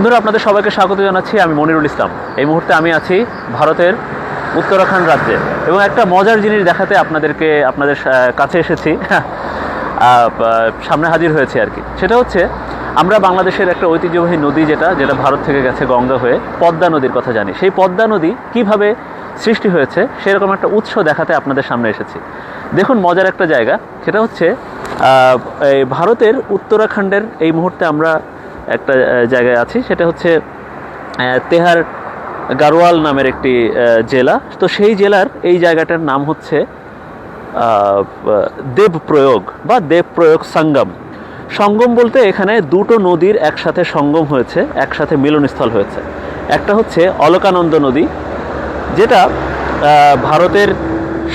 বন্ধুরা, আপনাদের সবাইকে স্বাগত জানাচ্ছি। আমি মনিরুল ইসলাম। এই মুহূর্তে আমি আছি ভারতের উত্তরাখণ্ড রাজ্যে এবং একটা মজার জিনিস দেখাতে আপনাদের কাছে এসেছি, সামনে হাজির হয়েছে আর কি। সেটা হচ্ছে, আমরা বাংলাদেশের একটা ঐতিহ্যবাহী নদী যেটা ভারত থেকে গেছে গঙ্গা হয়ে, পদ্মা নদীর কথা জানি। সেই পদ্মা নদী কিভাবে সৃষ্টি হয়েছে সেরকম একটা উৎস দেখাতে আপনাদের সামনে এসেছি। দেখুন, মজার একটা জায়গা। সেটা হচ্ছে এই ভারতের উত্তরাখণ্ডের এই মুহূর্তে আমরা একটা জায়গায় আছি। সেটা হচ্ছে তেহার গারোয়াল নামের একটি জেলা। তো সেই জেলার এই জায়গাটার নাম হচ্ছে দেবপ্রয়োগ বা দেবপ্রয়োগ সঙ্গম। সঙ্গম বলতে এখানে দুটো নদীর একসাথে সঙ্গম হয়েছে, একসাথে মিলনস্থল হয়েছে। একটা হচ্ছে অলকানন্দ নদী, যেটা ভারতের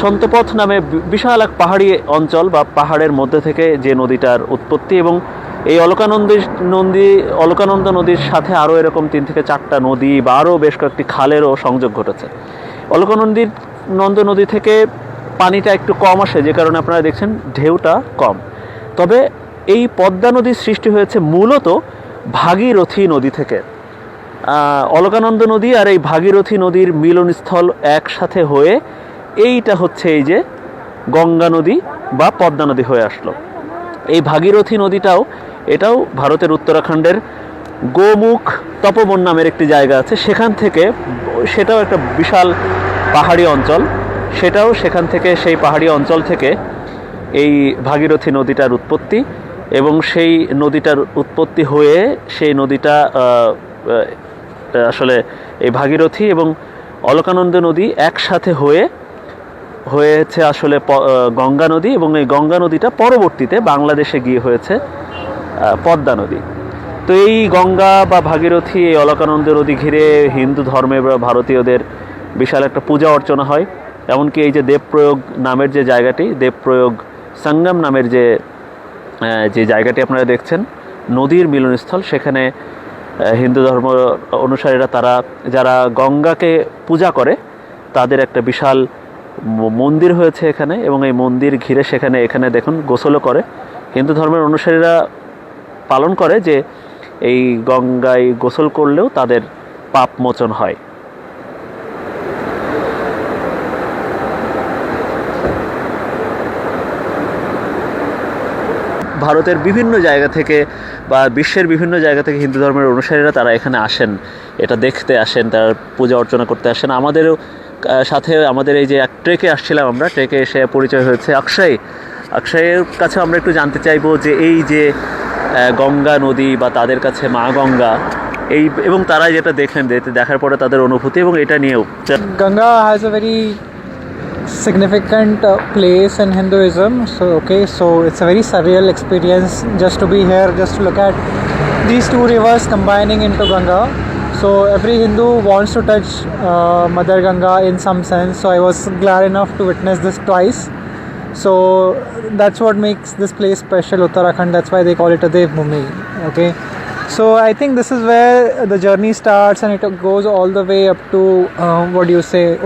সন্তপথ নামে বিশাল এক পাহাড়ি অঞ্চল বা পাহাড়ের মধ্যে থেকে যে নদীটার উৎপত্তি, এবং এই অলকানন্দ নদীর সাথে আরও এরকম 3 থেকে 4টা নদী বা আরও বেশ কয়েকটি খালেরও সংযোগ ঘটেছে। অলকানন্দ নদী থেকে পানিটা একটু কম আসে, যে কারণে আপনারা দেখছেন ঢেউটা কম। তবে এই পদ্মা নদীর সৃষ্টি হয়েছে মূলত ভাগীরথী নদী থেকে। অলকানন্দ নদী আর এই ভাগীরথী নদীর মিলনস্থল একসাথে হয়ে এইটা হচ্ছে এই যে গঙ্গা নদী বা পদ্মা নদী হয়ে আসলো। এই ভাগীরথী এটাও ভারতের উত্তরাখণ্ডের গোমুখ তপবন নামের একটি জায়গা আছে, সেখান থেকে, সেটাও একটা বিশাল পাহাড়ি অঞ্চল, সেই পাহাড়ি অঞ্চল থেকে এই ভাগীরথী নদীটার উৎপত্তি। এবং সেই নদীটার উৎপত্তি হয়ে সেই নদীটা আসলে এই ভাগীরথী এবং অলকানন্দ নদী একসাথে হয়েছে আসলে গঙ্গা নদী, এবং এই গঙ্গা নদীটা পরবর্তীতে বাংলাদেশে গিয়ে হয়েছে পদ্মা নদী। তো এই গঙ্গা বা ভাগীরথী, এই অলকানন্দ নদী ঘিরে হিন্দু ধর্মে বা ভারতীয়দের বিশাল একটা পূজা অর্চনা হয়। এমনকি এই যে দেবপ্রয়োগ নামের যে জায়গাটি, দেবপ্রয়োগ সঙ্গম নামের যে জায়গাটি আপনারা দেখছেন, নদীর মিলনস্থল, সেখানে হিন্দু ধর্ম অনুসারীরা, তারা যারা গঙ্গাকে পূজা করে, তাদের একটা বিশাল মন্দির হয়েছে এখানে, এবং এই মন্দির ঘিরে এখানে দেখুন গোসলও করে। হিন্দু ধর্মের অনুসারীরা পালন করে যে এই গঙ্গায় গোসল করলেও তাদের পাপ মোচন হয়। ভারতের বিভিন্ন জায়গা থেকে বা বিশ্বের বিভিন্ন জায়গা থেকে হিন্দু ধর্মের অনুসারীরা তারা এখানে আসেন, এটা দেখতে আসেন, তারা পূজা অর্চনা করতে আসেন। আমাদেরও সাথে আমাদের এই যে এক ট্রেকে আসছিলাম, আমরা ট্রেকে এসে পরিচয় হয়েছে অক্ষয়ের কাছে। আমরা একটু জানতে চাইবো যে এই যে গঙ্গা নদী বা তাদের কাছে মা গঙ্গা, এবং তারা যেটা দেখার পরে তাদের অনুভূতি, এবং এটা নিয়েও। Ganga has a very significant place in Hinduism. So it's a very surreal experience just to be here, just to look at these two rivers combining into Ganga. So every Hindu wants to touch Mother Ganga in some sense. So I was glad enough to witness this twice. So that's what makes this place special, Uttarakhand. That's why they call it a Devbhoomi. Okay. So I think this is where the journey starts, and it goes all the way up to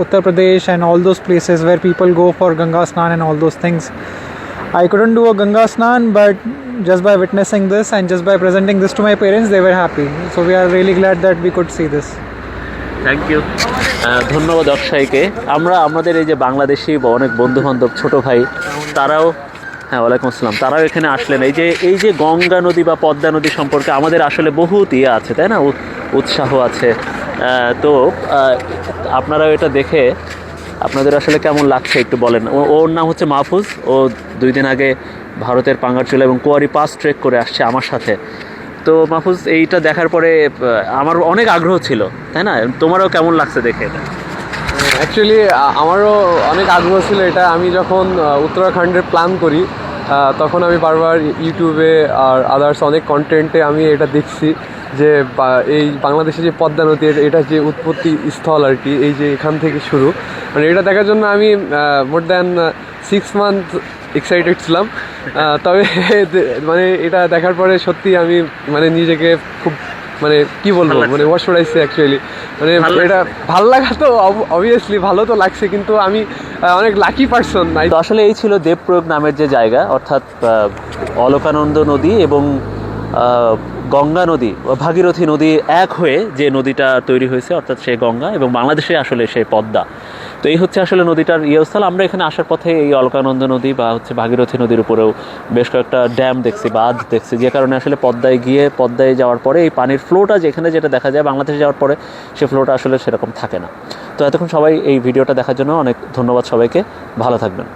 Uttar Pradesh and all those places where people go for Ganga Snan and all those things. I couldn't do a Ganga Snan, but just by witnessing this and just by presenting this to my parents, they were happy. So we are really glad that we could see this. Thank you, ধন্যবাদ অক্ষয়কে। আমাদের এই যে বাংলাদেশি বা অনেক বন্ধুবান্ধব, ছোট ভাই, তারাও, হ্যাঁ, ওয়ালাইকুম আসসালাম, তারাও এখানে আসলেন। এই যে গঙ্গা নদী বা পদ্মা নদী সম্পর্কে আমাদের আসলে বহুত আছে, তাই না, উৎসাহ আছে। তো আপনারাও এটা দেখে আপনাদের আসলে কেমন লাগছে একটু বলেন। ওর নাম হচ্ছে মাহফুজ। ও 2 দিন আগে ভারতের পাঙ্গারচুলা এবং কুয়ারি পাস ট্রেক করে আসছে আমার সাথে। তো মাহফুজ, এইটা দেখার পরে আমার অনেক আগ্রহ ছিল, তাই না? তোমারও কেমন লাগছে দেখে এটা? অ্যাকচুয়ালি আমারও অনেক আগ্রহ ছিল এটা। আমি যখন উত্তরাখণ্ডের প্ল্যান করি, তখন আমি বারবার ইউটিউবে আর আদার্স অনেক কন্টেন্টে আমি এটা দেখছি যে এই বাংলাদেশে যে পদ্মা নদী, এটা যে উৎপত্তি স্থল আর কি, এই যে এখান থেকে শুরু, মানে এটা দেখার জন্য আমি মোর দ্যান 6 মান্থ এক্সাইটেড ছিলাম। তবে মানে এটা দেখার পরে সত্যি আমি মানে নিজেকে খুব, মানে কি বলবো, মানে ওয়াশ শুড অ্যাকচুয়ালি, মানে এটা ভাল লাগা তো অবভিয়াসলি ভালো তো লাগছে, কিন্তু আমি অনেক লাকি পারসন। তো আসলে এই ছিল দেবপ্রয়োগ নামের যে জায়গা, অর্থাৎ অলকানন্দ নদী এবং গঙ্গা নদী ও ভাগীরথী নদী এক হয়ে যে নদীটা তৈরি হয়েছে, অর্থাৎ সেই গঙ্গা, এবং বাংলাদেশে আসলে সেই পদ্মা। তো এই হচ্ছে আসলে নদীটার ইয়স্থল। আমরা এখানে আসার পথে এই অলকানন্দা নদী বা হচ্ছে ভাগীরথী নদীর উপরেও বেশ কয়েকটা ড্যাম দেখছি, বাঁধ দেখছি, যে কারণে আসলে পদ্মায় যাওয়ার পরে এই পানির ফ্লোটা যেখানে যেটা দেখা যায়, বাংলাদেশে যাওয়ার পরে সে ফ্লোটা আসলে সেরকম থাকে না। তো এতক্ষণ সবাই এই ভিডিওটা দেখার জন্য অনেক ধন্যবাদ সবাইকে, ভালো থাকবেন।